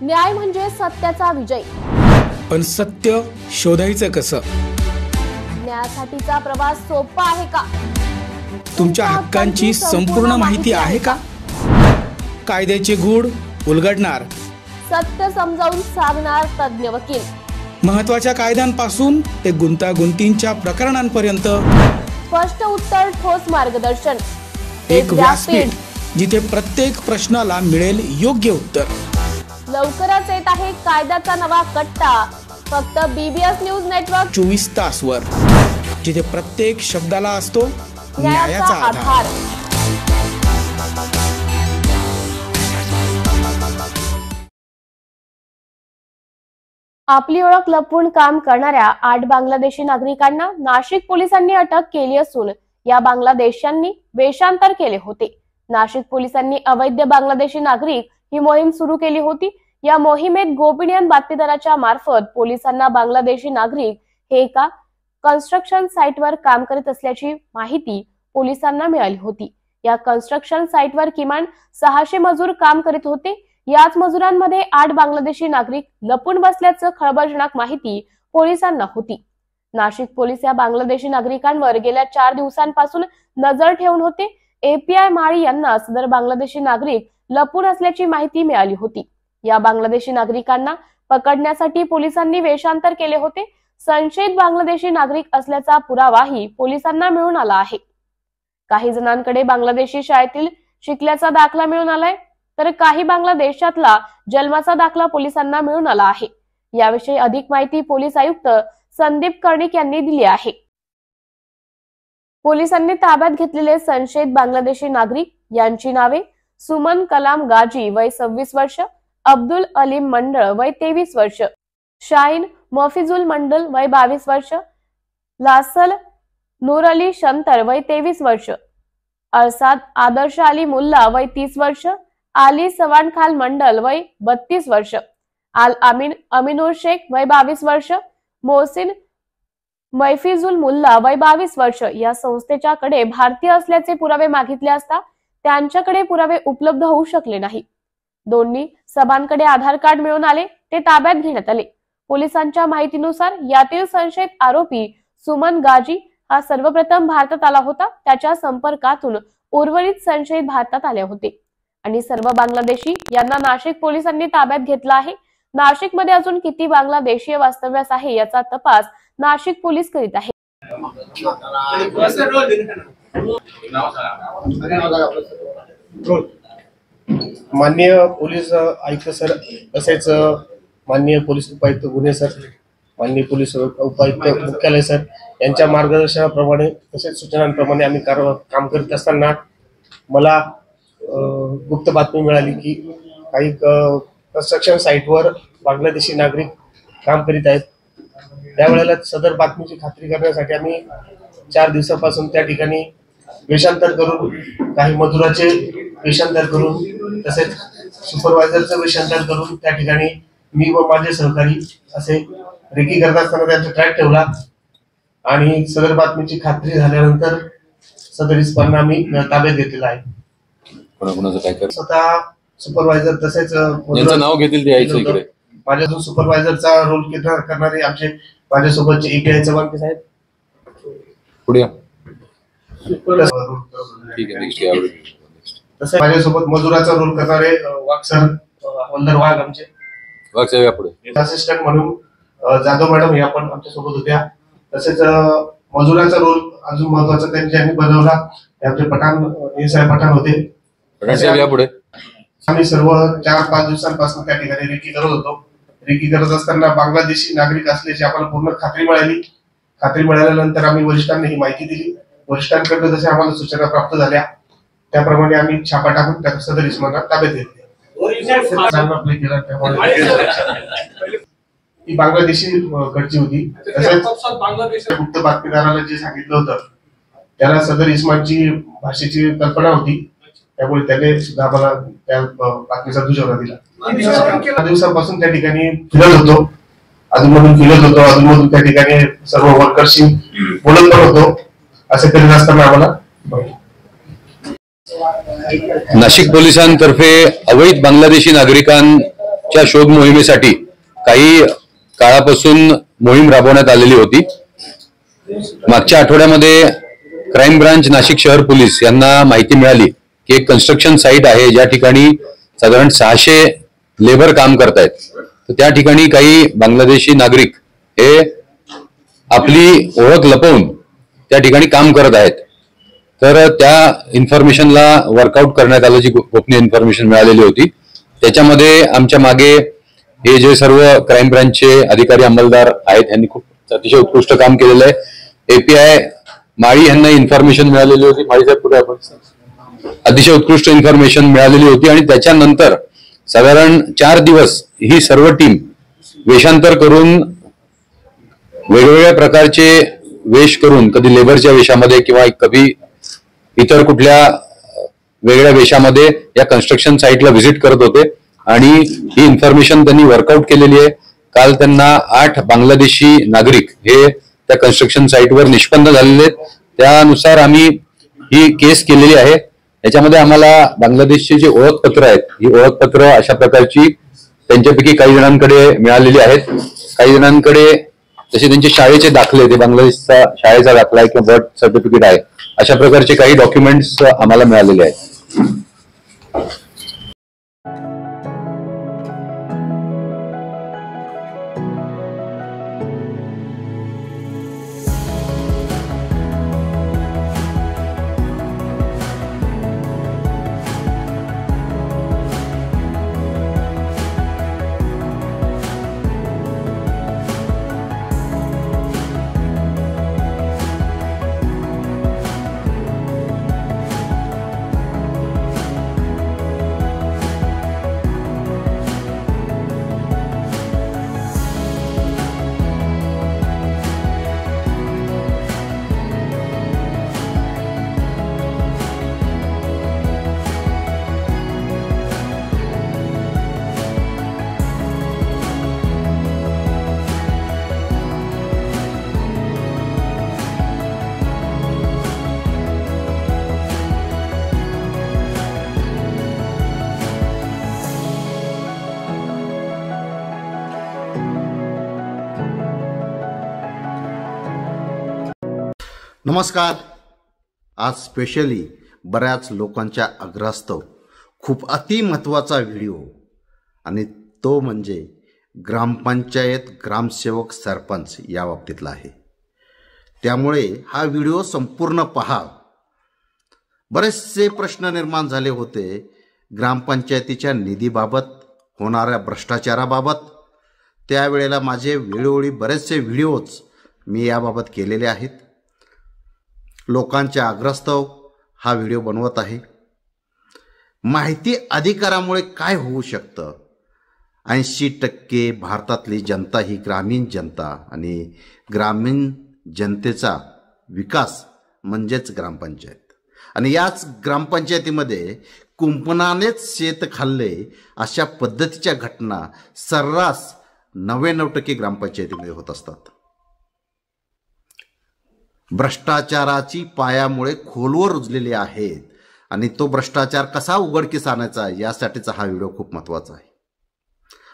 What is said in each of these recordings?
न्याय म्हणजे सत्याचा विजय। पण सत्य शोधायचं कसं? न्यायासाठीचा प्रवास सोपा आहे का? तुमच्या हक्कांची संपूर्ण माहिती आहे का? कायद्याचे गूढ उलगडणार, सत्य समजावून सांगणार तज्ञ वकील। महत्त्वाच्या कायद्यांपासून ते गुंतागुंतींच्या प्रकरणांपर्यंत स्पष्ट उत्तर, ठोस मार्गदर्शन। एक व्यासपीठ जिथे प्रत्येक प्रश्नाला मिळेल योग्य उत्तर। लवकरच येत आहे कायद्याचा नवा कट्टा, फक्त BBS न्यूज नेटवर्क 24 तासवर, जिथे प्रत्येक शब्दाला असतो न्यायाचा आधार। आपली ओळख लपवून काम करणाऱ्या 8 बांगलादेशी नागरिकांना नाशिक पोलिसांनी अटक केली असून या बांगलादेशांनी वेषांतर केले होते। नाशिक पोलिसांनी अवैध बांगलादेशी नागरिक ही मोहीम सुरू केली होती। या मोहिमेत गोपनीय बातमीदाराच्या मार्फत पोलिसांना बांगलादेशी नागरिक हे एका कन्स्ट्रक्शन साइटवर काम करत असल्याची माहिती पोलिसांना मिळाली होती। या कन्स्ट्रक्शन साइटवर किमान 600 मजूर काम करीत होते। याच मजुरांमध्ये 8 बांगलादेशी नागरिक लपून बसल्याचं खळबळजनक माहिती पोलिसांना होती। नाशिक पोलीस या बांगलादेशी नागरिकांवर गेल्या 4 दिवसांपासून नजर ठेवून होते। API माळी यांना सदर बांगलादेशी नागरिक लपून असल्याची माहिती मिळाली होती। या बांगलादेशी नागरिकांना पकडण्यासाठी पोलिसांनी वेषांतर केले होते। संशयित बांगलादेशी नागरिक असल्याचा पुरावाही पोलिसांना मिळून आला आहे। काही जणांकडे बांगलादेशी शाळेतील शिकल्याचा दाखला मिळून आलाय, तर काही बांगलादेशातला जन्माचा दाखला पोलिसांना मिळून आला आहे। याविषयी अधिक माहिती पोलीस आयुक्त संदीप कर्णिक यांनी दिली आहे। पोलिसांनी ताब्यात घेतलेले संशयित बांगलादेशी नागरिक यांची नावे सुमन कलाम गाजी वय 26 वर्ष, अब्दुल अलीम मंडळ वय 23 वर्ष, शाहीन मफिजुल मंडल वय 22 वर्ष, लासल नूर अली शंतर वय 23 वर्ष, अरसाद आदर्श अली मुल्ला वय 30 वर्ष, आली सवान खाल मंडल वय 32 वर्ष, आल अमीन अमीनुर शेख वय 22 वर्ष, मोहसिन मैफिजुल मुल्ला वय 22 वर्ष या संस्थेच्याकडे भारतीय असल्याचे पुरावे मागितले असता त्यांच्याकडे पुरावे उपलब्ध होऊ शकले नाही। दोन्ही सभांकडे आधार कार्ड मिळून आले, ते ताब्यात घेण्यात आले। पोलिसांच्या माहितीनुसार यातील संशयित आरोपी सुमन गाजी हा सर्वप्रथम भारतात आला होता। त्याच्या संपर्कातून उर्वरित संशयित भारतात आले होते आणि सर्व बांगलादेशी यांना नाशिक पोलिसांनी ताब्यात घेतला आहे। नाशिक मध्ये अजून किती बांगलादेशीय वास्तव्यास आहे याचा तपास नाशिक पोलीस करीत आहे। माननीय पोलीस आयुक्त सर, तसेच माननीय पोलीस उपायुक्त गुन्हे सर, माननीय पोलीस उपायुक्त मुख्यालय सर यांच्या मार्गदर्शनाप्रमाणे तसेच सूचनांप्रमाणे आम्ही काम करत असताना मला गुप्त बातमी मिळाली की काही कन्स्ट्रक्शन साइटवर बांगलादेशी नागरिक काम करीत आहेत। त्यावेळेला सदर बातमीची खात्री करण्यासाठी आम्ही 4 दिवसापासून त्या ठिकाणी वेषांतर करून, काही मजुराचे वेषांतर करून, तसेच सुपरवायझरचं वेषांतर करून त्या ठिकाणी मी व माझे सहकारी असे रेकी करत असताना त्यांचा ट्रॅक ठेवला आणि सदर बातमीची खात्री झाल्यानंतर सदर इस्मांना आम्ही ताब्यात घेतलेला आहे। स्वतः सुपरवायझर तसेच नाव घेतील ते यायचं इकडे। माझ्या जो सुपरवायझरचा रोल करणारे आमचे माझ्यासोबतचे API चव्हाण साहेब पुढे ठीक आहे। तसे माझ्यासोबत मजुराचा रोल करणारे वाघ सर, हवलदार वाघ आमचे वाघ साहेब पुढे असिस्टंट म्हणून जाधव मॅडम या पण आमच्या सोबत होत्या। तसेच मजुराचा रोल अजून महत्वाचा त्यांनी बनवला ते आमचे पठाण साहेब पठाण होते। पुढे आम्ही सर्व 4-5 दिवसांपासून त्या ठिकाणी रेकी करत होतो। रेकी करत असताना बांगलादेशी नागरिक असल्याची आम्हाला पूर्ण खात्री मिळाली। खात्री मिळाल्यानंतर आम्ही वरिष्ठांना ही माहिती दिली। वरिष्ठांकडे जसे आम्हाला सूचना प्राप्त झाल्या त्याप्रमाणे आम्ही छापा टाकून त्या सदर इस्मांना ताब्यात घेतले। ही बांगलादेशी कडची होती। तसेच गुप्त बातमीदाराला जे सांगितलं होतं त्याला सदर इस्मानची भाषेची कल्पना होती, त्यामुळे त्याने सुद्धा आम्हाला त्या बातमीचा दुजोरा दिला। 4 दिवसापासून त्या ठिकाणी फिरत होतो, अजूनमधून त्या ठिकाणी सर्व वर्करशी बोलत होतो। असे करीत असताना आम्हाला नाशिक पोलिसांतर्फे अवैध बांगलादेशी च्या शोध मोहिमेसाठी काही काळापासून मोहीम राबवण्यात आलेली होती. मागच्या आठवड्यामध्ये क्राईम ब्रांच नाशिक शहर पोलीस यांना माहिती मिळाली की एक कन्स्ट्रक्शन साईट आहे ज्या ठिकाणी साधारण 600 लेबर काम करतायत. तर त्या ठिकाणी काही बांगलादेशी नागरिक हे आपली ओळख लपवून त्या ठिकाणी काम करत आहेत. तर त्या इन्फॉर्मेशनला वर्कआउट करण्यात आलं, जी गोपनीय इन्फॉर्मेशन मिळालेली होती. त्याच्यामध्ये आमच्या मागे हे जे सर्व क्राईम ब्रांचचे अधिकारी अंमलदार आहेत यांनी खूप अतिशय उत्कृष्ट काम केलेलं आहे. API माळी यांना इन्फॉर्मेशन मिळालेली होती. माळी साहेब पुढे आपण. अतिशय उत्कृष्ट इन्फॉर्मेशन मिळालेली होती आणि त्याच्यानंतर साधारण 4 दिवस ही सर्व टीम वेषांतर करून वेगवेगळ्या प्रकारचे वेश करून, कधी लेबरच्या वेशामध्ये किंवा कधी इतर कुठल्या वेगळ्या वेशामध्ये या कन्स्ट्रक्शन साईटला व्हिजिट करत होते आणि ही इन्फॉर्मेशन त्यांनी वर्कआउट केलेली आहे. काल त्यांना 8 बांगलादेशी नागरिक हे त्या कन्स्ट्रक्शन साईटवर निष्पन्न झालेले आहेत. त्यानुसार आम्ही ही केस केलेली आहे. याच्यामध्ये आम्हाला बांगलादेशचे जे ओळखपत्र आहेत, ही ओळखपत्र अशा प्रकारची त्यांच्यापैकी काही जणांकडे मिळालेली आहेत. काही जणांकडे जसे त्यांचे शाळेचे दाखले, ते बांगलादेशचा शाळेचा दाखला आहे किंवा बर्थ सर्टिफिकेट आहे, अशा प्रकारचे काही डॉक्युमेंट्स आम्हाला मिळालेले आहेत. नमस्कार. आज स्पेशली बऱ्याच लोकांच्या आग्रहास्तव खूप अतिमहत्त्वाचा व्हिडिओ, आणि तो म्हणजे ग्रामपंचायत, ग्रामसेवक, सरपंच या बाबतीतला आहे. त्यामुळे हा व्हिडिओ संपूर्ण पहा. बरेचसे प्रश्न निर्माण झाले होते ग्रामपंचायतीच्या निधीबाबत, होणाऱ्या भ्रष्टाचाराबाबत. त्यावेळेला माझे वेळोवेळी बरेचसे व्हिडिओज मी याबाबत केलेले आहेत. लोकांच्या आग्रहास्तव हा व्हिडिओ बनवत आहे. माहिती अधिकारामुळे काय होऊ शकतं? 80% भारतातली जनता ही ग्रामीण जनता, आणि ग्रामीण जनतेचा विकास म्हणजेच ग्रामपंचायत. आणि याच ग्रामपंचायतीमध्ये कुंपणानेच शेत खाल्ले अशा पद्धतीच्या घटना सर्रास 99% ग्रामपंचायतीमध्ये होत असतात. भ्रष्टाचाराची पायामुळे खोलवर रुजलेले आहेत, आणि तो भ्रष्टाचार कसा उघडकीस आणायचा यासाठीचा हा व्हिडिओ खूप महत्त्वाचा आहे.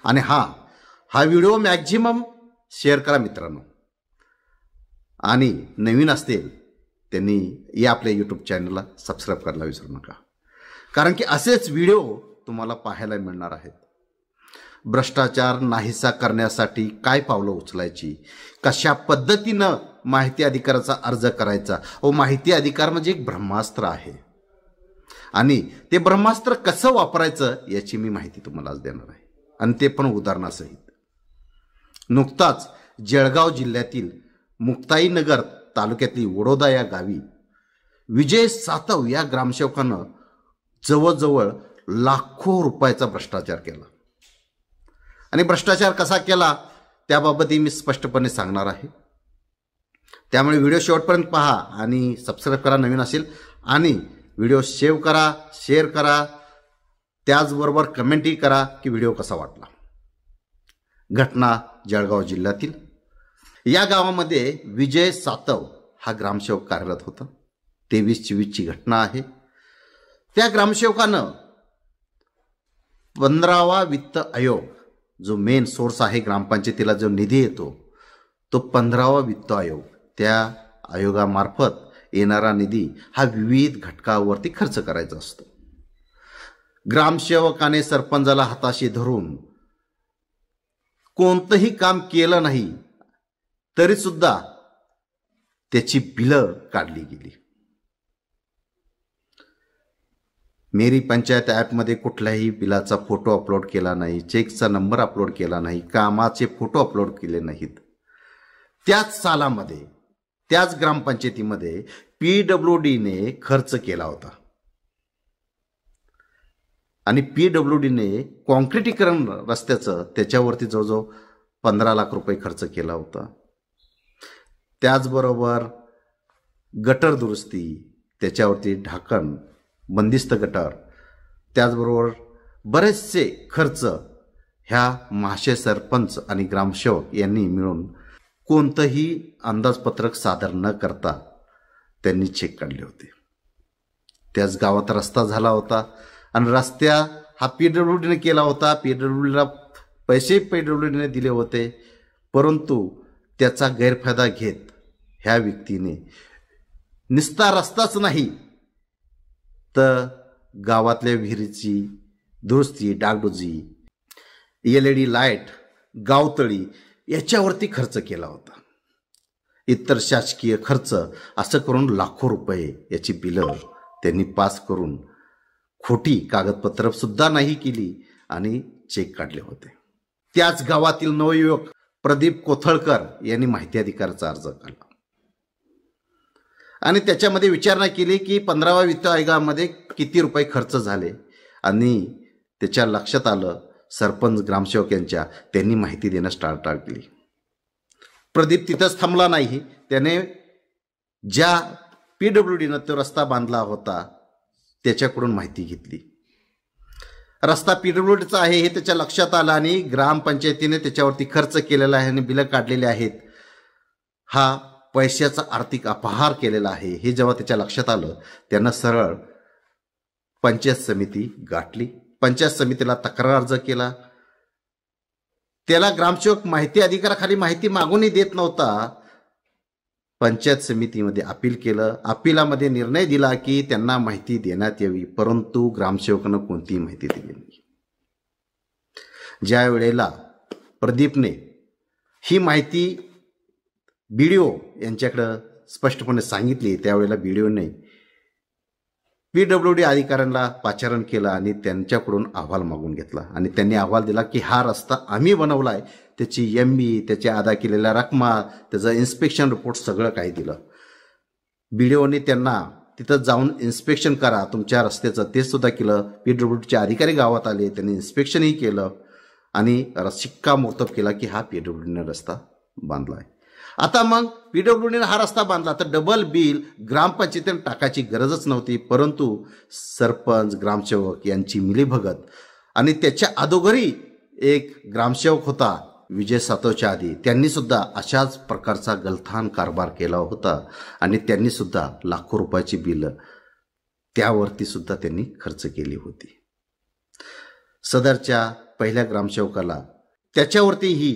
आणि हा व्हिडिओ मॅक्झिमम शेअर करा मित्रांनो, आणि नवीन असतील त्यांनी या आपल्या यूट्यूब चॅनलला सबस्क्राईब करायला विसरू नका, कारण की असेच व्हिडिओ तुम्हाला पाहायला मिळणार आहेत. भ्रष्टाचार नाहीसा करण्यासाठी काय पावलं उचलायची, कशा पद्धतीनं माहिती अधिकाराचा अर्ज करायचा. माहिती अधिकार म्हणजे एक ब्रह्मास्त्र आहे, आणि ते ब्रह्मास्त्र कसं वापरायचं याची मी माहिती तुम्हाला आज देणार आहे, आणि ते पण उदाहरणासहित. नुकताच जळगाव जिल्ह्यातील मुक्ताईनगर तालुक्यातली वडोदा या गावी विजय सातव या ग्रामसेवकानं जवळजवळ लाखो रुपयाचा भ्रष्टाचार केला. आणि भ्रष्टाचार कसा केला त्याबाबतही मी स्पष्टपणे सांगणार आहे. त्यामुळे व्हिडिओ शेवटपर्यंत पहा आणि सबस्क्राईब करा नवीन असेल, आणि व्हिडिओ सेव्ह करा, शेअर करा, त्याचबरोबर कमेंटही करा की व्हिडिओ कसा वाटला. घटना जळगाव जिल्ह्यातील या गावामध्ये विजय सातव हा ग्रामसेवक कार्यरत होता. 23/24ची घटना आहे. त्या ग्रामसेवकानं 15वा वित्त आयोग जो मेन सोर्स आहे ग्रामपंचायतीला जो निधी येतो तो 15वा वित्त आयोग, त्या आयोगामार्फत येणारा निधी हा विविध घटकावरती खर्च करायचा असतो. ग्रामसेवकाने सरपंचाला हाताशी धरून कोणतंही काम केलं नाही तरी सुद्धा त्याची बिलं काढली गेली. मेरी पंचायत ॲपमध्ये कुठल्याही बिलाचा फोटो अपलोड केला नाही, चेकचा नंबर अपलोड केला नाही, कामाचे फोटो अपलोड केले नाहीत. त्याच सालामध्ये त्याच ग्रामपंचायतीमध्ये PWDने खर्च केला होता आणि PWDने कॉन्क्रिटीकरण रस्त्याचं त्याच्यावरती जवळजवळ 15 लाख रुपये खर्च केला होता. त्याचबरोबर गटर दुरुस्ती, त्याच्यावरती ढाकण, बंदिस्त गटर, त्याचबरोबर बरेचसे खर्च ह्या महाशय सरपंच आणि ग्रामसेवक यांनी मिळून कोणतंही अंदाजपत्रक सादर न करता त्यांनी चेक काढले होते. त्याच गावात रस्ता झाला होता आणि रस्त्या हा PWDने केला होता. PWDला पैसे PWDने दिले होते, परंतु त्याचा गैरफायदा घेत ह्या व्यक्तीने नुसता रस्ताच नाही तर गावातल्या विहिरीची दुरुस्ती, डागडुजी, LED लाईट, गावतळी याच्यावरती खर्च केला होता. इतर शासकीय खर्च असं करून लाखो रुपये याची बिलं त्यांनी पास करून खोटी कागदपत्र सुद्धा नाही केली आणि चेक काढले होते. त्याच गावातील नवयुवक प्रदीप कोथळकर यांनी माहिती अधिकाराचा अर्ज काढला आणि त्याच्यामध्ये विचारणा केली की 15व्या वित्त आयोगामध्ये किती रुपये खर्च झाले आणि त्याच्या लक्षात आलं सरपंच ग्रामसेवक यांच्या त्यांनी माहिती देणं स्टार्ट केली. प्रदीप तिथंच थांबला नाही, त्याने ज्या PWDनं तो रस्ता बांधला होता त्याच्याकडून माहिती घेतली. रस्ता PWDचा आहे हे त्याच्या लक्षात आलं आणि ग्रामपंचायतीने त्याच्यावरती खर्च केलेला आहे आणि बिलं काढलेली आहेत, हा पैशाचा आर्थिक अपहार केलेला आहे हे जेव्हा त्याच्या लक्षात आलं त्यानं सरळ पंचायत समिती गाठली. पंचायत समितीला तक्रार अर्ज केला. त्याला ग्रामसेवक माहिती अधिकाराखाली माहिती मागूनही देत नव्हता. पंचायत समितीमध्ये अपील केलं. अपिलामध्ये निर्णय दिला की त्यांना माहिती देण्यात यावी, परंतु ग्रामसेवकानं कोणतीही माहिती दिली नाही. ज्या वेळेला प्रदीपने ही माहिती BDO यांच्याकडं स्पष्टपणे सांगितली त्यावेळेला BDOने PWD अधिकाऱ्यांना पाचारण केलं आणि त्यांच्याकडून अहवाल मागून घेतला आणि त्यांनी अहवाल दिला की हा रस्ता आम्ही बनवलाय, त्याची MB, त्याच्या अदा केलेल्या रकमा, त्याचं इन्स्पेक्शन रिपोर्ट सगळं काही दिलं. BDOने त्यांना तिथं जाऊन इन्स्पेक्शन करा तुमच्या रस्त्याचं ते सुद्धा केलं. PWDचे अधिकारी गावात आले, त्यांनी इन्स्पेक्शनही केलं आणि शिक्कामोर्तब केला की हा PWDने रस्ता बांधलाय. आता मग PWDने हा रस्ता बांधला तर डबल बिल ग्रामपंचायतीने टाकायची गरजच नव्हती, परंतु सरपंच ग्रामसेवक यांची मिलीभगत आणि त्याच्या अगोदरही एक ग्रामसेवक होता विजय सातवच्या आधी, त्यांनी सुद्धा अशाच प्रकारचा गलथान कारभार केला होता आणि त्यांनी सुद्धा लाखो रुपयाची बिल त्यावरती सुद्धा त्यांनी खर्च केली होती. सदरच्या पहिल्या ग्रामसेवकाला त्याच्यावरती ही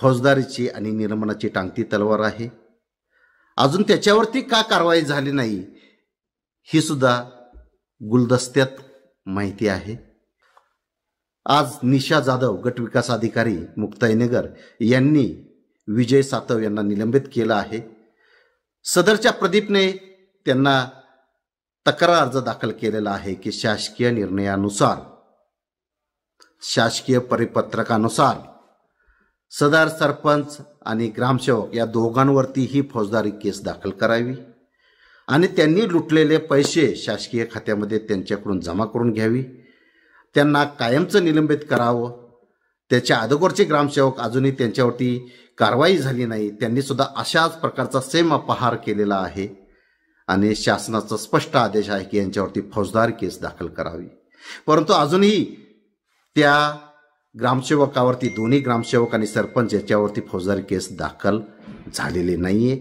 फौजदारीची आणि निलंबनाची टांगती तलवार आहे. अजून त्याच्यावरती का कारवाई झाली नाही ही सुद्धा गुलदस्त्यात माहिती आहे. आज निशा जाधव गट विकास अधिकारी मुक्ताईनगर यांनी विजय सातव यांना निलंबित केलं आहे. सदरच्या प्रदीपने त्यांना तक्रार अर्ज दाखल केलेला आहे की शासकीय निर्णयानुसार, शासकीय परिपत्रकानुसार सदर सरपंच आणि ग्रामसेवक या दोघांवरती ही फौजदारी केस दाखल करावी आणि त्यांनी लुटलेले पैसे शासकीय खात्यामध्ये त्यांच्याकडून जमा करून घ्यावी, त्यांना कायमचं निलंबित करावं. त्याच्या अगोदरचे ग्रामसेवक अजूनही त्यांच्यावरती कारवाई झाली नाही, त्यांनी सुद्धा अशाच प्रकारचा सेम अपहार केलेला आहे आणि शासनाचा स्पष्ट आदेश आहे की यांच्यावरती फौजदारी केस दाखल करावी. परंतु अजूनही त्या ग्रामसेवकावरती, दोन्ही ग्रामसेवक आणि सरपंच याच्यावरती फौजदारी केस दाखल झालेली नाहीये.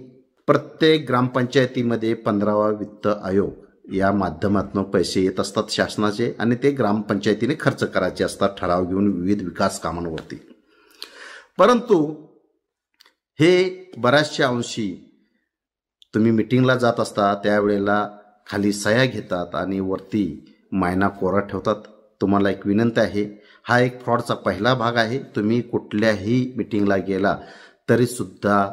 प्रत्येक ग्रामपंचायतीमध्ये 15वा वित्त आयोग या माध्यमातून पैसे येत असतात शासनाचे आणि ते ग्रामपंचायतीने खर्च करायचे असतात ठराव घेऊन विविध विकास कामांवरती. परंतु हे बऱ्याचशा अंशी तुम्ही मिटिंगला जात असता त्यावेळेला खाली सह्या घेतात आणि वरती मायना कोरा ठेवतात. तुम्हाला एक विनंती आहे, हा एक फ्रॉडचा पहिला भाग आहे. तुम्ही कुठल्याही मिटिंगला गेला तरीसुद्धा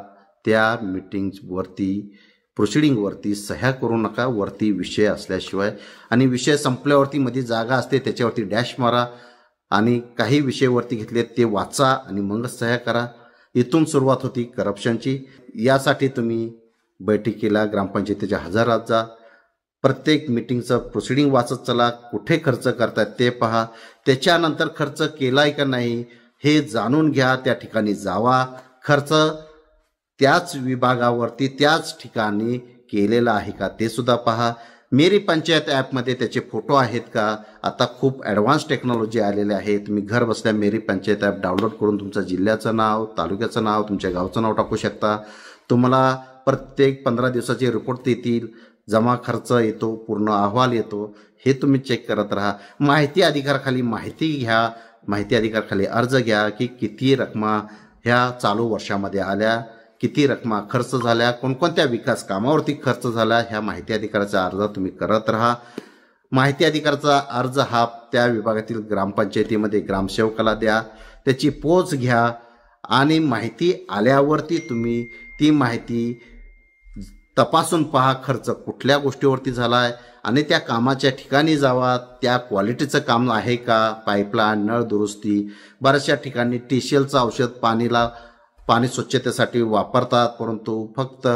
त्या मिटिंगवरती प्रोसिडिंगवरती सह्या करू नका. वरती विषय असल्याशिवाय आणि विषय संपल्यावरती मध्ये जागा असते त्याच्यावरती डॅश मारा आणि काही विषयवरती घेतले ते वाचा आणि मगच सह्या करा. इथून सुरुवात होती करप्शनची. यासाठी तुम्ही बैठकीला ग्रामपंचायतीच्या हजारात जा, प्रत्येक मिटिंगचं प्रोसिडिंग वाचत चला, कुठे खर्च करतायत ते पहा, त्याच्यानंतर खर्च केलाय का नाही हे जाणून घ्या, त्या ठिकाणी जावा, खर्च त्याच विभागावरती त्याच ठिकाणी केलेला आहे का ते सुद्धा पहा. मेरी पंचायत ॲपमध्ये त्याचे फोटो आहेत का? आता खूप ॲडव्हान्स टेक्नॉलॉजी आलेले आहे. तुम्ही घर बसल्या मेरी पंचायत ॲप डाउनलोड करून तुमचं जिल्ह्याचं नाव, तालुक्याचं नाव, तुमच्या गावचं नाव टाकू शकता. तुम्हाला प्रत्येक 15 दिवसाचे रिपोर्ट येतील, जमा खर्च येतो, पूर्ण अहवाल येतो, हे तुम्ही चेक करत राहा. माहिती अधिकाराखाली माहिती घ्या, माहिती अधिकाराखाली अर्ज घ्या की किती रकमा ह्या चालू वर्षामध्ये आल्या, किती रकमा खर्च झाल्या, कोणकोणत्या विकास कामावरती खर्च झाला, ह्या माहिती अधिकाराचा अर्ज तुम्ही करत राहा. माहिती अधिकाराचा अर्ज हा त्या विभागातील ग्रामपंचायतीमध्ये ग्रामसेवकाला द्या, त्याची पोच घ्या आणि माहिती आल्यावरती तुम्ही ती माहिती तपासून पहा, खर्च कुठल्या गोष्टीवरती झाला आहे आणि त्या कामाच्या ठिकाणी जावा, त्या क्वालिटीचं काम आहे का, पाईपलाईन, नळ दुरुस्ती. बऱ्याचशा ठिकाणी TCLचं औषध पाणी स्वच्छतेसाठी वापरतात, परंतु फक्त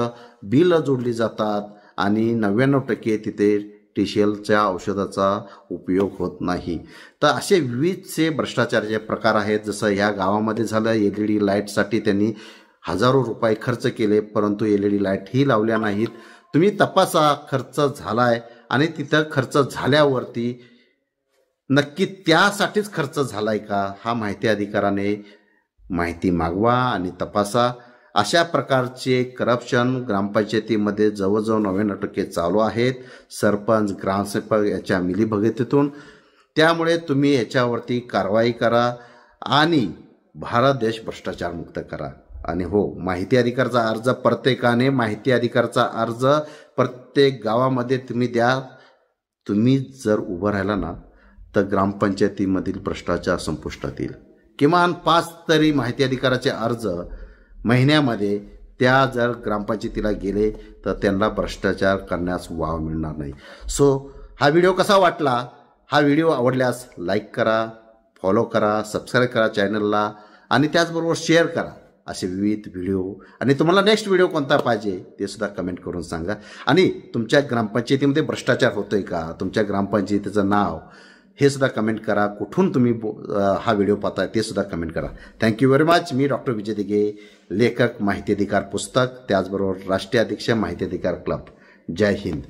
बिल जोडली जातात आणि 99% तिथे TCLच्या औषधाचा उपयोग होत नाही. तर असे विविधचे भ्रष्टाचाराचे प्रकार आहेत. जसं ह्या गावामध्ये झालं, LED लाईटसाठी त्यांनी हजारो रुपये खर्च केले, परंतु LED लाईटही लावल्या नाहीत. तुम्ही तपासा खर्च झालाय आणि तिथं खर्च झाल्यावरती नक्की त्यासाठीच खर्च झालाय का, हा माहिती अधिकाराने माहिती मागवा आणि तपासा. अशा प्रकारचे करप्शन ग्रामपंचायतीमध्ये जवळजवळ 99% चालू आहेत, सरपंच, ग्रामसेवक याच्या मिलीभगतीतून. त्यामुळे तुम्ही याच्यावरती कारवाई करा आणि भारत देश भ्रष्टाचारमुक्त करा. आणि हो, माहिती अधिकाराचा अर्ज प्रत्येकाने माहिती अधिकाराचा अर्ज प्रत्येक गावामध्ये तुम्ही द्या. तुम्ही जर उभं राहिला ना तर ग्रामपंचायतीमधील भ्रष्टाचार संपुष्टात येईल. किमान 5 तरी माहिती अधिकाराचे अर्ज महिन्यामध्ये त्या जर ग्रामपंचायतीला गेले तर त्यांना भ्रष्टाचार करण्यास वाव मिळणार नाही. सो हा व्हिडिओ कसा वाटला? हा व्हिडिओ आवडल्यास लाईक करा, फॉलो करा, सबस्क्राईब करा चॅनलला आणि त्याचबरोबर शेअर करा असे विविध व्हिडिओ. आणि तुम्हाला नेक्स्ट व्हिडिओ कोणता पाहिजे ते सुद्धा कमेंट करून सांगा. आणि तुमच्या ग्रामपंचायतीमध्ये भ्रष्टाचार होतोय का, तुमच्या ग्रामपंचायतीचं नाव हे सुद्धा कमेंट करा. कुठून तुम्ही हा व्हिडिओ पाहताय ते सुद्धा कमेंट करा. Thank you very much. मी डॉक्टर विजय दिघे, लेखक, माहिती अधिकार पुस्तक, त्याचबरोबर राष्ट्रीय अध्यक्ष माहिती अधिकार क्लब. जय हिंद.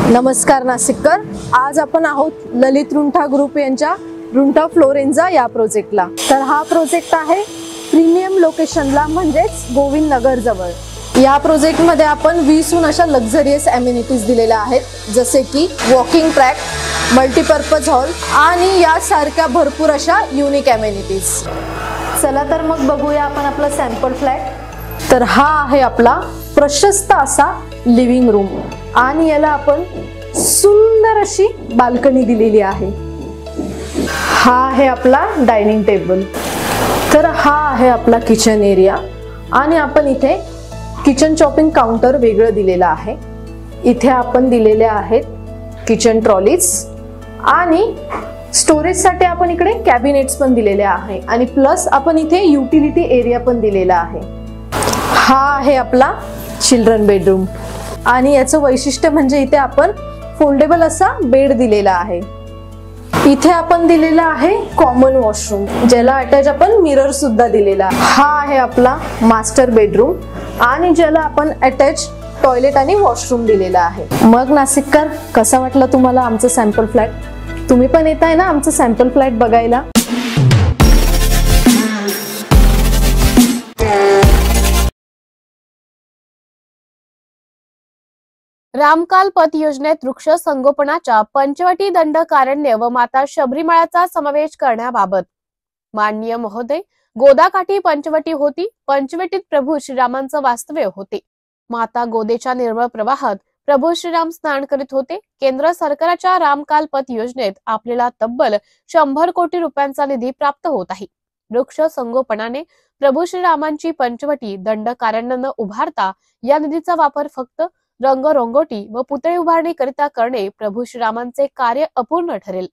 नमस्कार नाशिककर. आज आपण आहोत ललित रुंठा ग्रुप यांच्या रुंठा फ्लोरेन्झा या प्रोजेक्टला. तर हा प्रोजेक्ट आहे प्रीमियम लोकेशनला, म्हणजेच गोविंद नगर जवळ. या प्रोजेक्टमध्ये आपण 20हून अशा लक्झरियस ॲम्युनिटीज दिलेल्या आहेत, जसे की वॉकिंग ट्रॅक, मल्टीपर्पज हॉल आणि यासारख्या भरपूर अशा युनिक ॲम्युनिटीज. चला तर मग बघूया आपण आपला सॅम्पल फ्लॅट. तर हा आहे आपला प्रशस्त असा लिव्हिंग रूम आणि याला आपण सुंदर अशी बाल्कनी दिलेली आहे. हा आहे आपला डायनिंग टेबल. तर हा आहे आपला किचन एरिया आणि आपण इथे किचन चॉपिंग काउंटर वेगळं दिलेलं आहे. इथे आपण दिलेले आहेत किचन ट्रॉलीज आणि स्टोरेजसाठी आपण इकडे कॅबिनेट्स पण दिलेले आहे आणि प्लस आपण इथे युटिलिटी एरिया पण दिलेला आहे. हा आहे आपला चिल्ड्रन बेडरूम आणि याचं वैशिष्ट्य म्हणजे इथे आपण फोल्डेबल असा बेड दिलेला आहे. इथे आपण दिलेला आहे कॉमन वॉशरूम, ज्याला अटॅच आपण मिरर सुद्धा दिलेला आहे. हा आहे आपला मास्टर बेडरूम आणि ज्याला आपण अटॅच टॉयलेट आणि वॉशरूम दिलेला आहे. मग नाशिककर, कसा वाटला तुम्हाला आमचं सॅम्पल फ्लॅट? तुम्ही पण येत आहे ना आमचं सॅम्पल फ्लॅट बघायला? रामकाल पथ योजनेत वृक्ष संगोपनाच्या पंचवटी दंडकारण्य व माता शबरीमाळाचा समावेश करण्याबाबत माननीय महोदय, गोदाकाठी पंचवटी होती. पंचवटीत प्रभू श्रीरामांचं वास्तव्य होते. माता गोदेच्या निर्मळ प्रवाहात प्रभू श्रीराम स्नान करीत होते. केंद्र सरकारच्या रामकाल पथ योजनेत आपल्याला तब्बल 100 कोटी रुपयांचा निधी प्राप्त होत आहे. वृक्ष संगोपनाने प्रभू श्रीरामांची पंचवटी दंडकारण्य न उभारता या निधीचा वापर फक्त रंगरंगोटी व पुतळे उभारणी करिता करणे प्रभू श्रीरामांचे कार्य अपूर्ण ठरेल.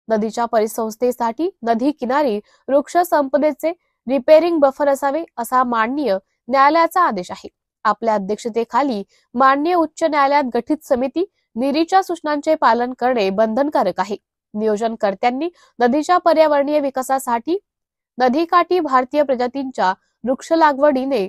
नदीच्या परिसंस्थेसाठी नदी किनारी वृक्ष संपदेचे रिपेरिंग बफर असावे असा माननीय न्यायालयाचा आदेश आहे. आपल्या अध्यक्षतेखाली माननीय उच्च न्यायालयात गठीत समिती निरीच्या सूचनांचे पालन करणे बंधनकारक आहे. नियोजनकर्त्यांनी नदीच्या पर्यावरणीय विकासासाठी नदीकाठी भारतीय प्रजातींच्या वृक्ष लागवडीने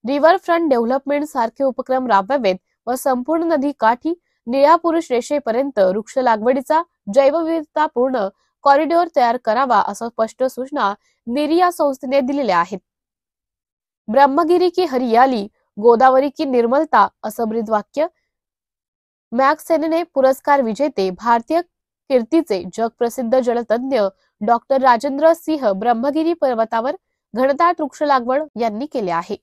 रिव्हरफ्रंट डेव्हलपमेंट सारखे उपक्रम राबवावेत व संपूर्ण नदी काठी निळ्या पुरुष रेषेपर्यंत वृक्ष लागवडीचा जैवविविधतापूर्ण कॉरिडॉर तयार करावा असं स्पष्ट सूचना निरी या संस्थेने दिलेल्या आहेत. ब्रह्मगिरी की हरियाली, गोदावरी की निर्मलता असं ब्रीदवाक्य मॅगसेने पुरस्कार विजेते भारतीय कीर्तीचे जगप्रसिद्ध जलतज्ञ डॉक्टर राजेंद्र सिंह ब्रह्मगिरी पर्वतावर घनदाट वृक्ष लागवड यांनी केले आहे.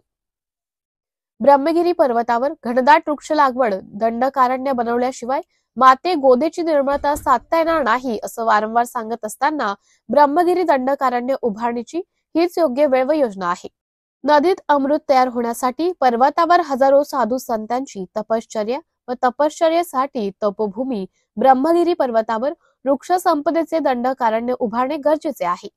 ब्रह्मगिरी पर्वतावर घनदाट वृक्ष लागवड दंडकारण्य बनवल्याशिवाय माते गोदेची निर्मळता साधता येणार नाही असं वारंवार सांगत असताना ब्रह्मगिरी दंडकारण्य उभारणीची हीच योग्य वेळ व योजना आहे. नदीत अमृत तयार होण्यासाठी पर्वतावर हजारो साधू संतांची तपश्चर्या व तपश्चर्येसाठी तपोभूमी ब्रह्मगिरी पर्वतावर वृक्ष संपदेचे दंडकारण्य उभारणे गरजेचे आहे.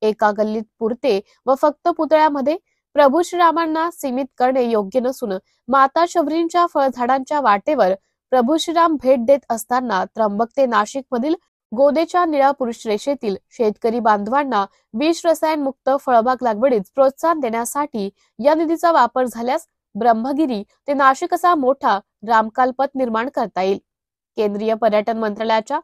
एका गल्लीत पुरते व फक्त पुतळ्यामध्ये प्रभू श्रीरामांना सीमित करणे योग्य नसून माता शबरींच्या फळझाडांच्या वाटेवर प्रभू श्रीराम भेट देत असताना त्र्यंबक ते नाशिक मधील गोदेच्या निळ्या पुरुष रेषेतील शेतकरी बांधवांना विष रसायन मुक्त फळबाग लागवडीस प्रोत्साहन देण्यासाठी या निधीचा वापर झाल्यास ब्रह्मगिरी ते नाशिक असा मोठा रामकाल पथ निर्माण करता येईल. केंद्रीय पर्यटन मंत्रालयाच्या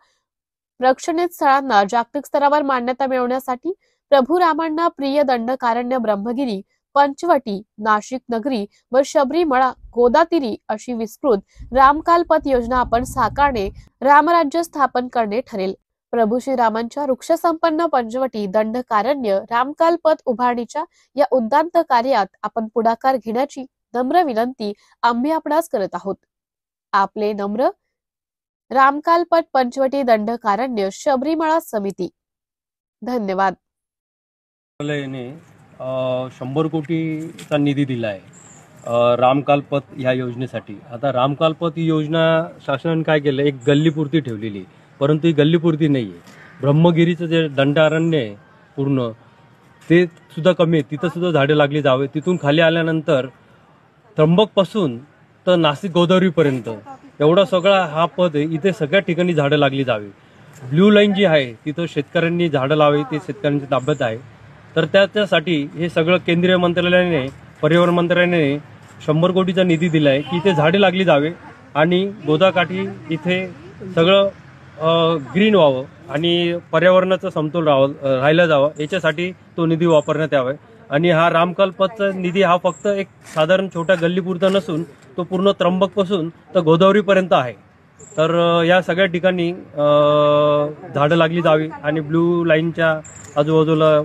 प्रेक्षणीय स्थळांना जागतिक स्तरावर मान्यता मिळवण्यासाठी प्रभू रामांना प्रिय दंडकारण्य ब्रह्मगिरी, पंचवटी, नाशिक नगरी व शबरीमळा गोदातीरी अशी विस्तृत रामकाल पथ योजना आपण साकारणे, रामराज्य स्थापन करणे ठरेल. प्रभू श्रीरामांच्या वृक्षसंपन्न पंचवटी दंडकारण्य रामकाल पथ उभारणीच्या या उद्दांत कार्यात आपण पुढाकार घेण्याची नम्र विनंती आम्ही आपणास करत आहोत. आपले नम्र रामकाल पथ पंचवटी दंडकारण्य शबरीमळा समिती. धन्यवाद. 100 कोटीचा निधी दिला आहे रामकाल पथ ह्या योजनेसाठी. आता रामकाल पथ ही योजना शासनाने काय केलं, एक गल्लीपुरती ठेवलेली, परंतु ही गल्लीपुरती नाही आहे. ब्रह्मगिरीचं जे दंडारण्य आहे पूर्ण ते सुद्धा कमी आहे, तिथं सुद्धा झाडे लागली जावे. तिथून खाली आल्यानंतर त्र्यंबकपासून तर नाशिक गोदावरीपर्यंत एवढा सगळा हा पथ आहे, इथे सगळ्या ठिकाणी झाडं लागली जावी. ब्ल्यू लाईन जी आहे तिथं शेतकऱ्यांनी झाडं लावावी, ते शेतकऱ्यांच्या ताब्यात आहे. तर त्याच्यासाठी हे सगळं केंद्रीय मंत्रालयाने, पर्यावरण मंत्रालयाने 100 कोटीचा निधी दिला आहे की इथे झाडे लागली जावे आणि गोदाकाठी इथे सगळं ग्रीन व्हावं आणि पर्यावरणाचं समतोल राहिला जावं, याच्यासाठी तो निधी वापरण्यात यावा. आणि हा रामकाल पथचा निधी हा फक्त एक साधारण छोट्या गल्लीपुरता नसून तो पूर्ण त्र्यंबकपासून तर गोदावरीपर्यंत आहे. तर या सगळ्या ठिकाणी झाडं लागली जावी आणि ब्ल्यू लाईनच्या आजूबाजूला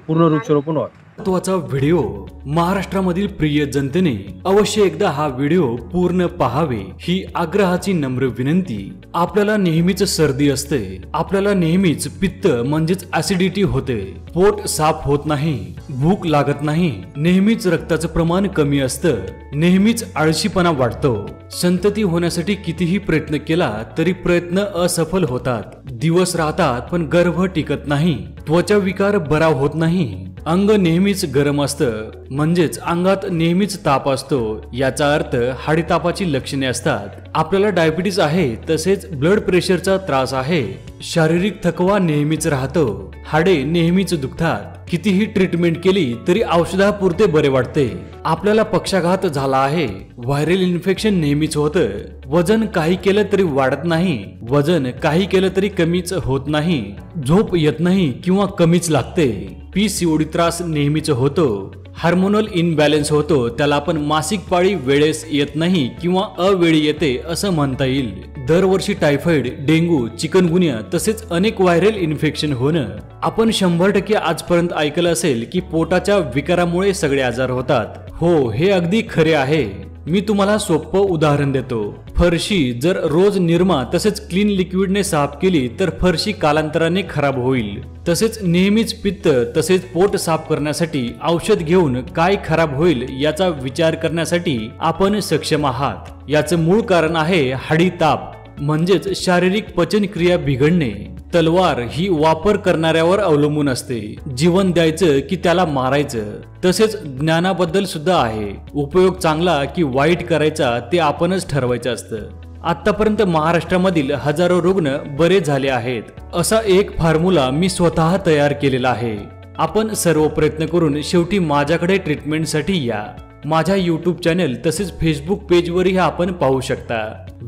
पूर्ण वृक्षारोपण व्हावे. महत्त्वाचा व्हिडिओ महाराष्ट्रामधील प्रिय जनतेने अवश्य एकदा हा व्हिडिओ पूर्ण पाहावे ही आग्रहाची नम्र विनंती. आपल्याला नेहमीच सर्दी असते, आपल्याला नेहमीच पित्त म्हणजेच ऍसिडिटी होते, पोट साफ होत नाही, भूक लागत नाही, नेहमीच रक्ताचं प्रमाण कमी असतं, नेहमीच आळशीपणा वाढतो. संतती होण्यासाठी कितीही प्रयत्न केला तरी प्रयत्न असफल होतात. दिवस राहतात पण गर्भ टिकत नाही, त्वचा विकार बरा होत नाही, अंग नेहमीच गरम असतं म्हणजेच अंगात नेहमीच ताप असतो, याचा अर्थ हाडीतापाची लक्षणे असतात. आपल्याला डायबिटीज आहे, तसेच ब्लड प्रेशरचा त्रास आहे, शारीरिक थकवा नेहमीच राहतो, हाडे नेहमीच दुखतात, कितीही ट्रीटमेंट केली तरी औषधापुरते बरे वाटते, आपल्याला पक्षाघात झाला आहे, व्हायरल इन्फेक्शन नेहमीच होतं, वजन काही केलं तरी वाढत नाही, वजन काही केलं तरी कमीच होत नाही, झोप येत नाही किंवा कमीच लागते, PCOD त्रास नेहमीच होतो, हार्मोनल इनबॅलन्स होतो, त्याला आपण मासिक पाळी वेळेस येत नाही किंवा अवेळी येते असं म्हणता येईल. दरवर्षी टायफॉइड, डेंग्यू, चिकनगुनिया तसेच अनेक व्हायरल इन्फेक्शन होणं. आपण 100% आजपर्यंत ऐकलं असेल की पोटाच्या विकारामुळे सगळे आजार होतात. हो, हे अगदी खरे आहे. मी तुम्हाला सोपं उदाहरण देतो. फरशी जर रोज निरमा तसेच क्लीन लिक्विडने साफ केली तर फरशी कालांतराने खराब होईल. तसेच नेहमीच पित्त तसेच पोट साफ करण्यासाठी औषध घेऊन काय खराब होईल याचा विचार करण्यासाठी आपण सक्षम आहात. याचं मूळ कारण आहे हाडी ताप, म्हणजेच शारीरिक पचनक्रिया बिघडणे. तलवार ही वापर करणाऱ्यावर अवलंबून असते, जीवन द्यायचं की त्याला मारायचं. तसेच ज्ञानाबद्दल सुद्धा आहे, उपयोग चांगला की वाईट करायचा ते आपणच ठरवायचं असतं. आतापर्यंत महाराष्ट्रामधील हजारो रुग्ण बरे झाले आहेत. असा एक फॉर्म्युला मी स्वतः तयार केलेला आहे. आपण सर्व प्रयत्न करून शेवटी माझ्याकडे ट्रीटमेंटसाठी या. माझ्या YouTube चॅनल तसेच फेसबुक पेजवरही आपण पाहू शकता.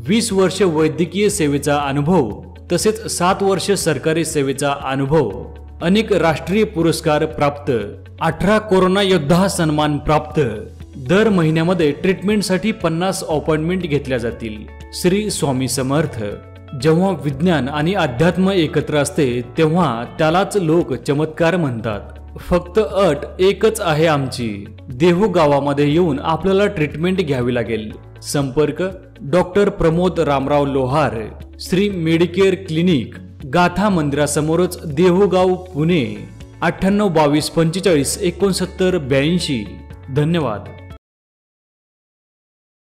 20 वर्ष वैद्यकीय सेवेचा अनुभव तसेच 7 वर्ष सरकारी सेवेचा अनुभव, अनेक राष्ट्रीय पुरस्कार प्राप्त, 18 कोरोना योद्धा सन्मान प्राप्त. दर महिन्यामध्ये ट्रीटमेंटसाठी 50 अपॉइंटमेंट घेतल्या जातील. श्री स्वामी समर्थ. जेव्हा विज्ञान आणि अध्यात्म एकत्र असते तेव्हा त्यालाच लोक चमत्कार म्हणतात. फक्त अट एकच आहे आमची, देहू गावामध्ये येऊन आपल्याला ट्रीटमेंट घ्यावी लागेल. संपर्क डॉक्टर प्रमोद रामराव लोहार, श्री मेडिकेअर क्लिनिक, गाथा मंदिरासमोरच देहूगाव, पुणे. 98 22 45 69 82. धन्यवाद.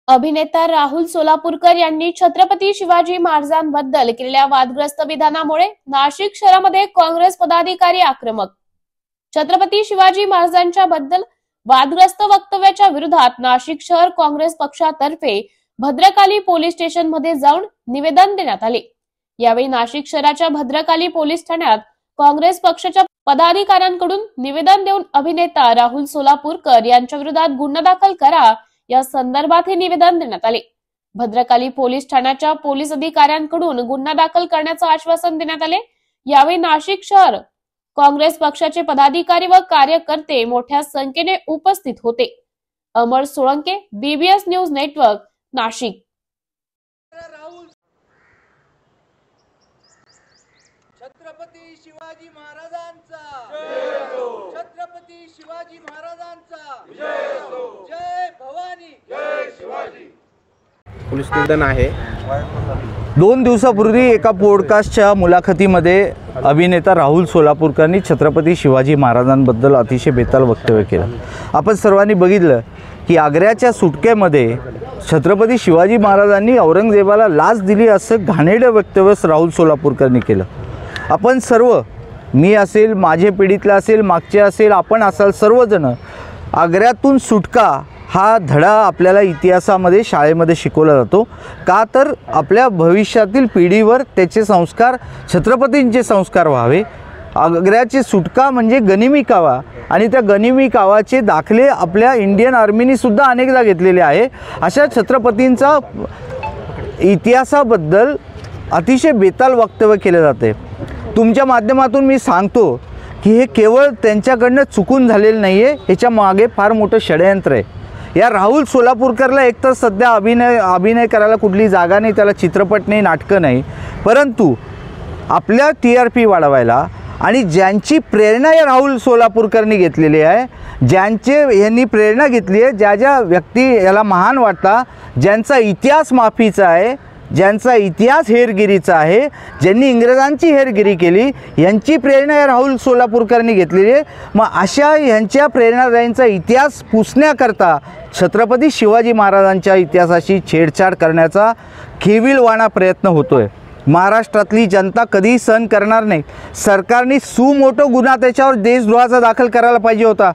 अभिनेता राहुल सोलापूरकर यांनी छत्रपती शिवाजी महाराजांबद्दल केलेल्या वादग्रस्त विधानामुळे नाशिक शहरामध्ये काँग्रेस पदाधिकारी आक्रमक. छत्रपती शिवाजी महाराजांच्या बद्दल वादग्रस्त वक्तव्याच्या विरोधात नाशिक शहर काँग्रेस पक्षातर्फे भद्रकाली पोलीस स्टेशन मध्ये जाऊन निवेदन देण्यात आले. यावेळी नाशिक शहराच्या भद्रकाली पोलीस ठाण्यात काँग्रेस पक्षाच्या पदाधिकाऱ्यांकडून निवेदन देऊन अभिनेता राहुल सोलापूरकर यांच्या विरोधात गुन्हा दाखल करा या संदर्भात हे निवेदन देण्यात आले. भद्रकाली पोलीस ठाण्याच्या पोलीस अधिकाऱ्यांकडून गुन्हा दाखल करण्याचं आश्वासन देण्यात आले. यावेळी नाशिक शहर काँग्रेस पक्षाचे पदाधिकारी व कार्यकर्ते मोठ्या संख्येने उपस्थित होते. Amar Solanke, BBS news network, Nashik. Chhatrapati Shivaji महाराजांचा जय हो. छत्रपती शिवाजी महाराजांचा जय हो. जय भवानी, जय शिवाजी. पोलीस निवेदन आहे. 2 दिवसापूर्वी एका पॉडकास्टच्या मुलाखतीमध्ये अभिनेता राहुल सोलापूरकरांनी छत्रपती शिवाजी महाराजांबद्दल अतिशय बेताल वक्तव्य केलं. आपण सर्वांनी बघितलं की आग्र्याच्या सुटकेमध्ये छत्रपती शिवाजी महाराजांनी औरंगजेबाला लाच दिली असं घाणेरडं वक्तव्य राहुल सोलापूरकरांनी केलं. आपण सर्व, मी असेल, माझे पिढीतला असेल, मागचे असेल, आपण असाल, सर्वजण आग्र्यातून सुटका हा धडा आपल्याला इतिहासामध्ये शाळेमध्ये शिकवला जातो. का तर आपल्या भविष्यातील पिढीवर त्याचे संस्कार, छत्रपतींचे संस्कार व्हावे. आग्र्याची सुटका म्हणजे गनिमी कावा, आणि त्या गनिमी कावाचे दाखले आपल्या इंडियन आर्मीने सुद्धा अनेकदा घेतलेले आहे. अशा छत्रपतींचा इतिहासाबद्दल अतिशय बेताल वक्तव्य केले जाते. तुमच्या माध्यमातून मी सांगतो की हे केवळ त्यांच्याकडनं चुकून झालेलं नाही आहे, ह्याच्या मागे फार मोठं षडयंत्र आहे. या राहुल सोलापूरकरला एकतर सध्या अभिनय करायला कुठली जागा नाही, त्याला चित्रपट नाही, नाटकं नाही, परंतु आपल्या TRP वाढवायला आणि ज्यांची प्रेरणा या राहुल सोलापूरकरनी घेतलेली आहे, यांनी प्रेरणा घेतली आहे, ज्या व्यक्ती याला महान वाटता, ज्यांचा इतिहास माफीचा आहे, ज्यांचा इतिहास हेरगिरीचा आहे, ज्यांनी इंग्रजांची हेरगिरी केली, यांची प्रेरणा या राहुल सोलापूरकरांनी घेतलेली आहे. मग अशा यांच्या प्रेरणादायींचा इतिहास पुसण्याकरता छत्रपती शिवाजी महाराजांच्या इतिहासाशी छेडछाड करण्याचा केविलवाणा प्रयत्न होतोय. महाराष्ट्रातली जनता कधीही सहन करणार नाही. सरकारने सुमोठो गुन्हा त्याच्यावर देशद्रोहाचा दाखल करायला पाहिजे होता.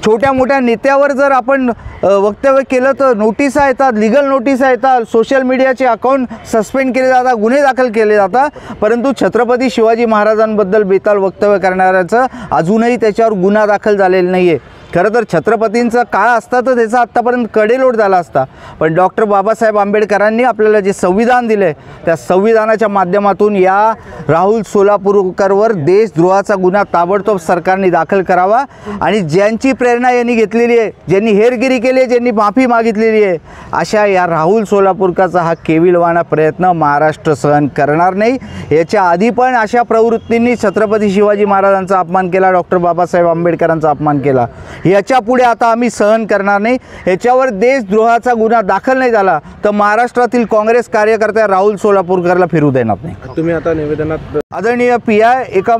छोट्या मोठ्या नेत्यावर जर आपण वक्तव्य केलं तर नोटिसा येतात, लिगल नोटिसा येतात, सोशल मीडियाचे अकाउंट सस्पेंड केले जातात, गुन्हे दाखल केले जातात. परंतु छत्रपती शिवाजी महाराजांबद्दल बेताल वक्तव्य करणाऱ्याचं अजूनही त्याच्यावर गुन्हा दाखल झालेला नाही आहे. खरं तर छत्रपतींचा काळ असता तर त्याचा आत्तापर्यंत कडेलोट झाला असता. पण डॉक्टर बाबासाहेब आंबेडकरांनी आपल्याला जे संविधान दिलं आहे त्या संविधानाच्या माध्यमातून या राहुल सोलापूरकरवर देशद्रोहाचा गुन्हा ताबडतोब सरकारने दाखल करावा. आणि ज्यांची प्रेरणा यांनी घेतलेली आहे, ज्यांनी हेरगिरी केली आहे, ज्यांनी माफी मागितलेली आहे, अशा या राहुल सोलापूरकरचा हा केविलवाणा प्रयत्न महाराष्ट्र सहन करणार नाही. याच्या आधी पण अशा प्रवृत्तींनी छत्रपती शिवाजी महाराजांचा अपमान केला, डॉक्टर बाबासाहेब आंबेडकरांचा अपमान केला. याच्या पुढे आता आम्ही सहन करणार नाही. याच्यावर देशद्रोहाचा गुन्हा दाखल नाही झाला तर महाराष्ट्रातील काँग्रेस कार्यकर्त्या राहुल सोलापूरकरला फिरू देणार नाही. तुम्ही आता निवेदनात आदरणीय PI एका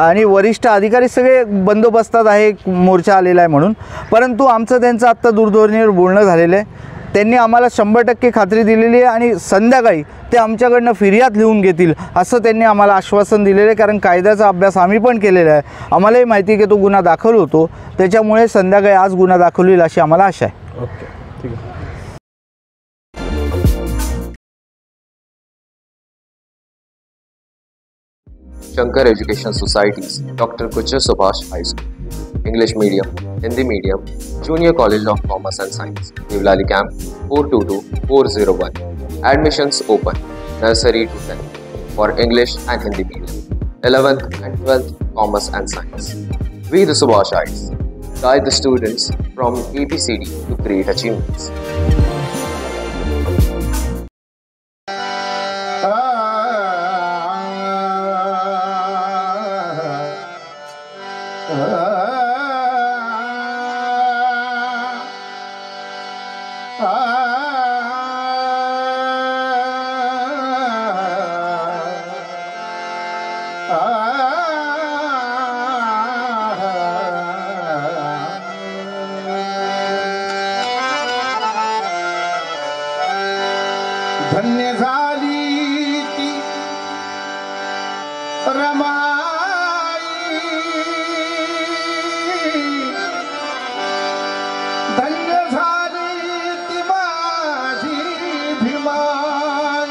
आणि वरिष्ठ अधिकारी सगळे बंदोबस्तात आहे, मोर्चा आलेला आहे म्हणून. परंतु आमचं त्यांचं आत्ता दूरध्वनीवर बोलणं झालेलं आहे. त्यांनी आम्हाला 100% खात्री दिलेली आहे आणि संध्याकाळी ते आमच्याकडनं फिर्याद लिहून घेतील असं त्यांनी आम्हाला आश्वासन दिलेलं आहे. कारण कायद्याचा अभ्यास आम्ही पण केलेला आहे, आम्हालाही माहिती आहे की तो गुन्हा दाखल होतो. त्याच्यामुळे संध्याकाळी आज गुन्हा दाखल होईल अशी आम्हाला आशा आहे. ओके, ठीक आहे. Shankar Education Societies, Dr. Kuchar Subhash High School, English Medium, Hindi Medium, Junior College of Commerce and Science, Nivlali Camp, 422401. Admissions open, nursery to 10th, for English and Hindi Medium, 11th and 12th Commerce and Science. We the Subhashites guide the students from ABCD to great achievements. धन्य झाली ती रमाई, धन्य झाली ती माझी भीमान,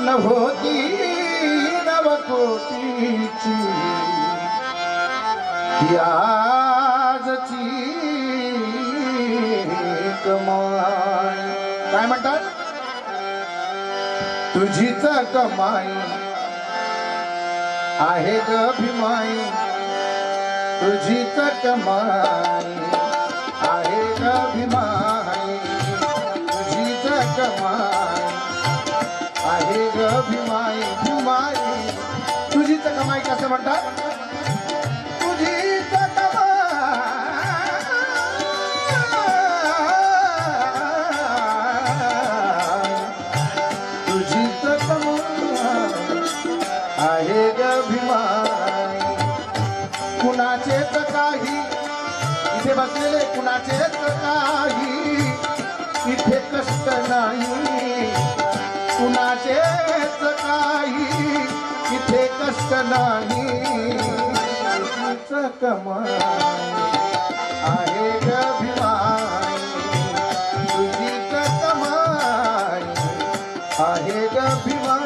नभोती नवकोटीची ती आजची कमाई. काय म्हणतात? तुझीच कमाई आहे ग भीमाई, तुझीच कमाई आहे ग भीमाई, तुझीच कमाई आहे ग भीमाई. भीमाई तुझीच कमाई कसं म्हणतात? तुझीच आहे ग भीमाई. कुणाचेच काही इथे बसलेले, कुणाचेच काही इथे कष्ट नाही, कुणाचेच काही इथे कष्ट नाही. तुझीच कमाई आहे ग भीमाई, तुझीच कमाई आहे ग भीमाई.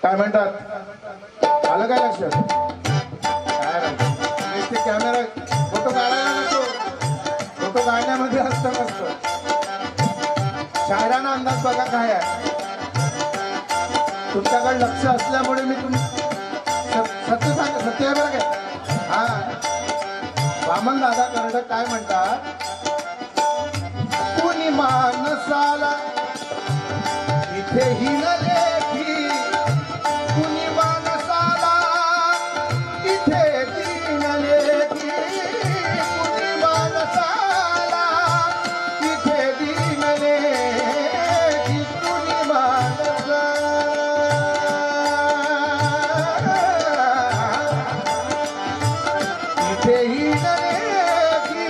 काय म्हणतात? आलं काय लक्षात? काय नुसते कॅमेरा फोटो काढायला नको, फोटो काढण्यामध्ये असतं नसतं. शायराना अंदाज बघा काय आहे. तुमच्याकडे लक्ष असल्यामुळे मी सत्य आहे बरं काय. हा वामन दादा कर्डक काय म्हणतात, कुणी मानसाला इथे हिनले की, कुणी मानसाला इथे दिनले की, कुणी मानसाला इथे दिनले की, कुणी मानसाला इथे हिनले की,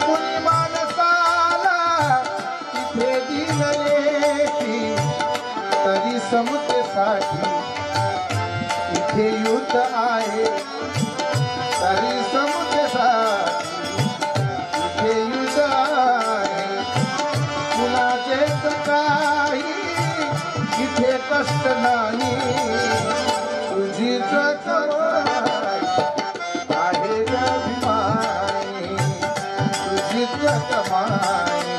कुणी मानसाला इथे दिनले की, तरी समतेसाठी इथे युद्ध आहे, तरी समतेसाठी इथे युद्ध आहे, कुणाचेच काही इथे कष्ट नाही, तुझीच कमाई आहे गभिमानी, तुझीच कमाई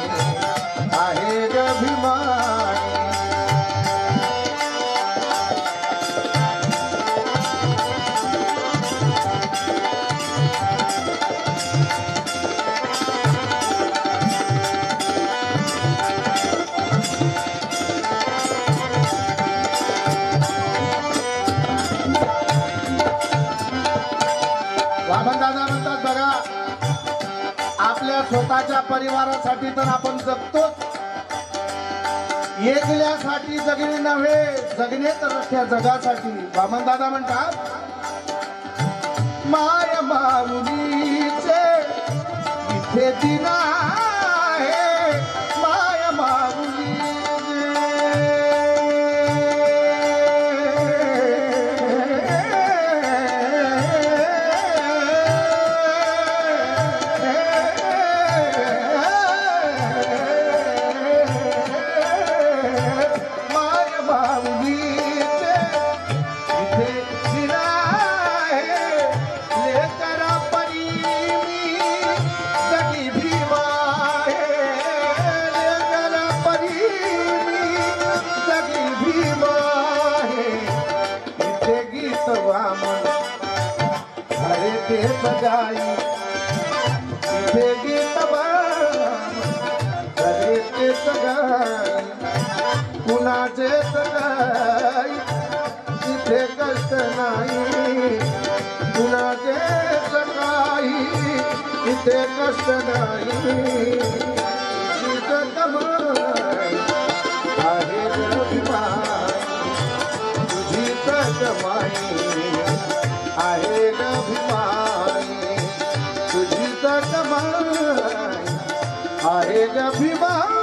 आहे गभिमानी. वामनदादा म्हणतात बघा, आपल्या स्वतःच्या परिवारासाठी तर आपण जगतोच, एकल्यासाठी जगणे नव्हे, जगणे तर अख्ख्या जगासाठी. वामनदादा म्हणतात, माय माऊलीचे इथे दिन आहे, माय माऊली बजाई इथे गीत करे ते सगाई, कुणाचे सगाई इथे कष्ट नाही, कुणाचे सगाई इथे कष्ट नाही, तुझीच कमाई आहे गभिमानी, तुझीच कमाई आहे गभिमानी, तुझीच कमाई आहे गभिमानी.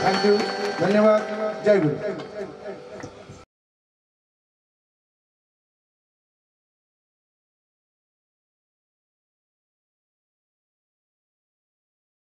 थँक्यू, धन्यवाद, जय गुरु.